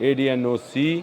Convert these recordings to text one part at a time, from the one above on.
ADNOC,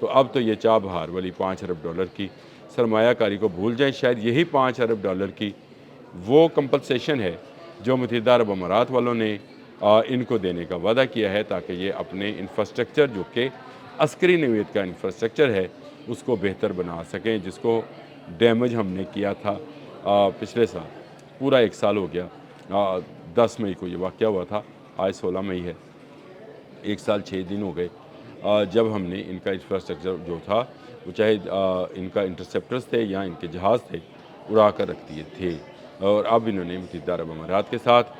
تو اب تو یہ چاہ بہار والی $5 ارب کی سرمایہ کاری کو بھول جائیں. شاید یہی $5 ارب کی وہ کمپنسیشن ہے جو متحدہ عرب امارات والوں نے ان کو دینے کا وعدہ کیا ہے تاکہ یہ اپنے انفراسٹرکچر جو کہ عسکری نوعیت کا انفراسٹرکچر ہے اس کو بہتر بنا سکیں، جس کو ڈیمیج ہم نے کیا تھا پچھلے سال. پورا 1 سال ہو گیا. 10 مئی کو یہ واقعہ ہوا تھا، آج 16 مئی ہے. 1 سال 6 دن ہو گئے جب ہم نے ان کا انفراسٹرکچر جو تھا وہ چاہے ان کا انٹرسیپٹرز تھے یا ان کے جہاز تھے اڑا کر رکھ دیے تھے. اور اب انہوں نے متحدہ عرب امارات کے ساتھ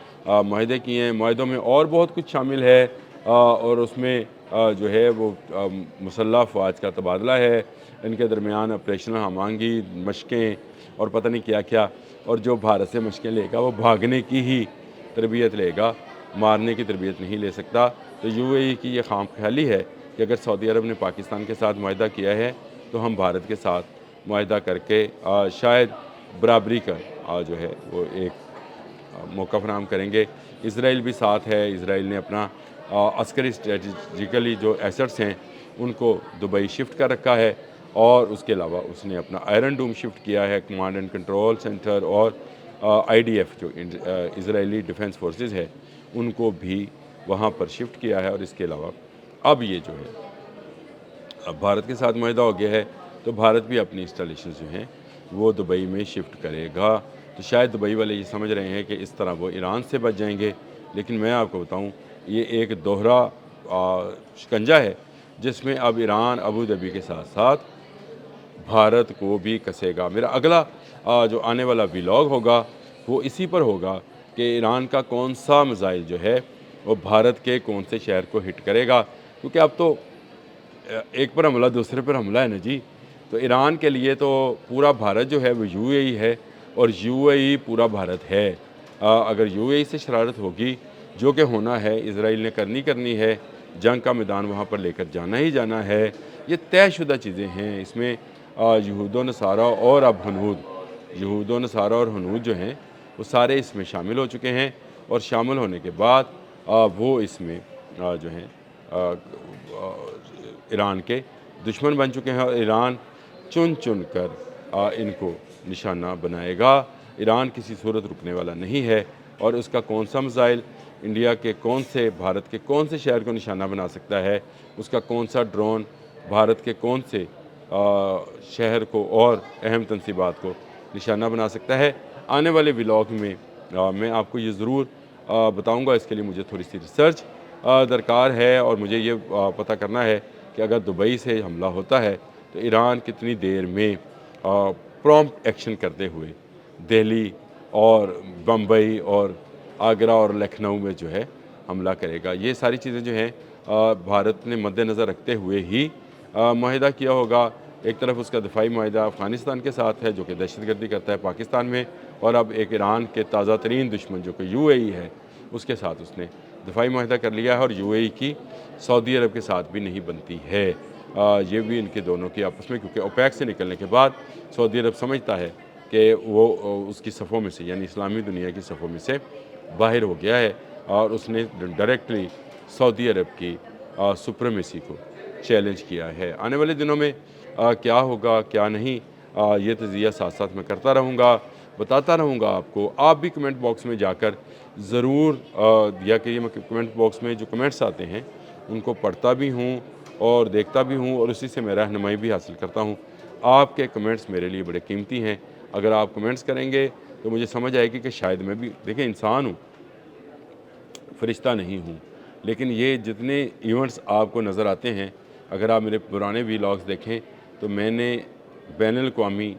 معاہدے کیے ہیں. معاہدوں میں اور بہت کچھ شامل ہے اور اس میں جو ہے وہ مسلح افواج کا تبادلہ ہے، ان کے درمیان آپریشنل ہمانگی، مشقیں اور پتہ نہیں کیا کیا. اور جو بھارت سے مشقیں لے گا وہ بھاگنے کی ہی تربیت لے گا، مارنے کی تربیت نہیں لے سکتا. تو یو اے ای کی یہ خام خیالی ہے کہ اگر سعودی عرب نے پاکستان کے ساتھ معاہدہ کیا ہے تو ہم بھارت کے ساتھ معاہدہ کر کے شاید برابری کا جو ہے وہ ایک موقع فراہم کریں گے. اسرائیل بھی ساتھ ہے. اسرائیل نے اپنا عسکری اسٹریٹجیکلی جو ایسٹس ہیں ان کو دبئی شفٹ کر رکھا ہے، اور اس کے علاوہ اس نے اپنا آئرن ڈوم شفٹ کیا ہے، کمانڈ اینڈ کنٹرول سینٹر، اور آئی ڈی ایف جو اسرائیلی ڈیفنس فورسز ہے ان کو بھی وہاں پر شفٹ کیا ہے. اور اس کے علاوہ اب یہ جو ہے اب بھارت کے ساتھ معاہدہ ہو گیا ہے تو بھارت بھی اپنی انسٹالیشنز جو ہیں وہ دبئی میں شفٹ کرے گا. تو شاید دبئی والے یہ سمجھ رہے ہیں کہ اس طرح وہ ایران سے بچ جائیں گے، لیکن میں آپ کو بتاؤں یہ ایک دوہرا شکنجہ ہے جس میں اب ایران ابو ظبی کے ساتھ ساتھ بھارت کو بھی کسے گا. میرا اگلا جو آنے والا ولاگ ہوگا وہ اسی پر ہوگا کہ ایران کا کون سا میزائل جو ہے وہ بھارت کے کون سے شہر کو ہٹ کرے گا، کیونکہ اب تو ایک پر حملہ دوسرے پر حملہ ہے نا جی. تو ایران کے لیے تو پورا بھارت جو ہے وہ یو اے ای ہے، اور یو اے ای پورا بھارت ہے. اگر یو اے ای سے شرارت ہوگی جو کہ ہونا ہے، اسرائیل نے کرنی ہے، جنگ کا میدان وہاں پر لے کر جانا ہی جانا ہے. یہ طے شدہ چیزیں ہیں. اس میں یہود و نصارہ اور اب یہود و نصارہ اور ہنود جو ہیں وہ سارے اس میں شامل ہو چکے ہیں، اور شامل ہونے کے بعد وہ اس میں جو ہیں ایران کے دشمن بن چکے ہیں، اور ایران چن کر ان کو نشانہ بنائے گا. ایران کسی صورت رکنے والا نہیں ہے، اور اس کا کون سا میزائل انڈیا کے کون سے، بھارت کے کون سے شہر کو نشانہ بنا سکتا ہے، اس کا کون سا ڈرون بھارت کے کون سے شہر کو اور اہم تنصیبات کو نشانہ بنا سکتا ہے، آنے والے ولاگ میں میں آپ کو یہ ضرور بتاؤں گا. اس کے لیے مجھے تھوڑی سی ریسرچ درکار ہے، اور مجھے یہ پتہ کرنا ہے کہ اگر دبئی سے حملہ ہوتا ہے تو ایران کتنی دیر میں پرومپٹ ایکشن کرتے ہوئے دہلی اور بمبئی اور آگرہ اور لکھنؤ میں جو ہے حملہ کرے گا. یہ ساری چیزیں جو ہیں بھارت نے مد نظر رکھتے ہوئے ہی معاہدہ کیا ہوگا. ایک طرف اس کا دفاعی معاہدہ افغانستان کے ساتھ ہے جو کہ دہشت گردی کرتا ہے پاکستان میں، اور اب ایک ایران کے تازہ ترین دشمن جو کہ یو اے ای ہے اس کے ساتھ اس نے دفاعی معاہدہ کر لیا ہے. اور یو اے ای کی سعودی عرب کے ساتھ بھی نہیں بنتی ہے. یہ بھی ان کے دونوں کی آپس میں، کیونکہ اوپیک سے نکلنے کے بعد سعودی عرب سمجھتا ہے کہ وہ اس کی صفوں میں سے، یعنی اسلامی دنیا کی صفوں میں سے باہر ہو گیا ہے، اور اس نے ڈائریکٹلی سعودی عرب کی سپریمیسی کو چیلنج کیا ہے. آنے والے دنوں میں کیا ہوگا کیا نہیں، یہ تجزیہ ساتھ ساتھ میں کرتا رہوں گا، بتاتا رہوں گا آپ کو. آپ بھی کمنٹ باکس میں جا کر ضرور دیا کہ میں کمنٹ باکس میں جو کمنٹس آتے ہیں ان کو پڑھتا بھی ہوں اور دیکھتا بھی ہوں، اور اسی سے میں رہنمائی بھی حاصل کرتا ہوں. آپ کے کمنٹس میرے لیے بڑے قیمتی ہیں. اگر آپ کمنٹس کریں گے تو مجھے سمجھ آئے گی کہ شاید میں بھی، دیکھیں انسان ہوں، فرشتہ نہیں ہوں، لیکن یہ جتنے ایونٹس آپ کو نظر آتے ہیں، اگر آپ میرے پرانے ویلاگز دیکھیں تو میں نے بین الاقوامی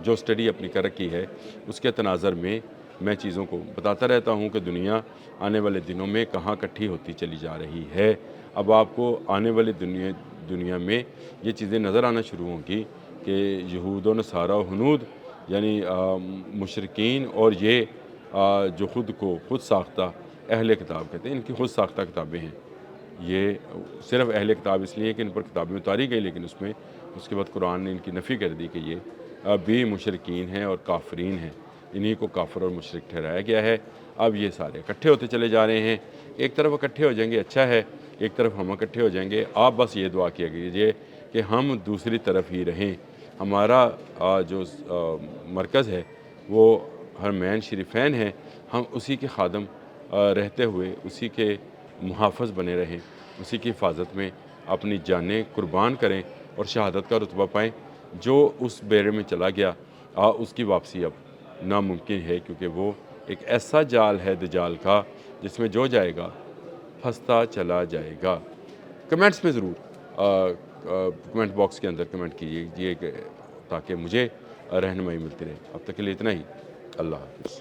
جو اسٹڈی اپنی کر رکھی ہے اس کے تناظر میں چیزوں کو بتاتا رہتا ہوں کہ دنیا آنے والے دنوں میں کہاں کٹھی ہوتی چلی جا رہی ہے. اب آپ کو آنے والے دنیا میں یہ چیزیں نظر آنا شروع ہوں گی کہ یہود و نصارہ و ہنود، یعنی مشرکین، اور یہ جو خود ساختہ اہل کتاب کہتے ہیں، ان کی خود ساختہ کتابیں ہیں. یہ صرف اہل کتاب اس لیے کہ ان پر کتابیں اتاری گئی، لیکن اس کے بعد قرآن نے ان کی نفی کر دی کہ یہ بھی مشرکین ہیں اور کافرین ہیں، انہی کو کافر اور مشرک ٹھہرایا گیا ہے. اب یہ سارے اکٹھے ہوتے چلے جا رہے ہیں. ایک طرف اکٹھے ہو جائیں گے اچھا ہے، ایک طرف ہم اکٹھے ہو جائیں گے. آپ بس یہ دعا کیا کیجیے کہ ہم دوسری طرف ہی رہیں. ہمارا جو مرکز ہے وہ حرمین شریفین ہے، ہم اسی کے خادم رہتے ہوئے اسی کے محافظ بنے رہیں، اسی کی حفاظت میں اپنی جانیں قربان کریں اور شہادت کا رتبہ پائیں. جو اس بیڑے میں چلا گیا اس کی واپسی اب ناممکن ہے، کیونکہ وہ ایک ایسا جال ہے دجال کا جس میں جو جائے گا پھنستا چلا جائے گا. کمنٹس میں ضرور کمنٹ باکس کے اندر کمنٹ کیجیے تاکہ مجھے رہنمائی ملتی رہے. اب تک کے لیے اتنا ہی. اللہ حافظ.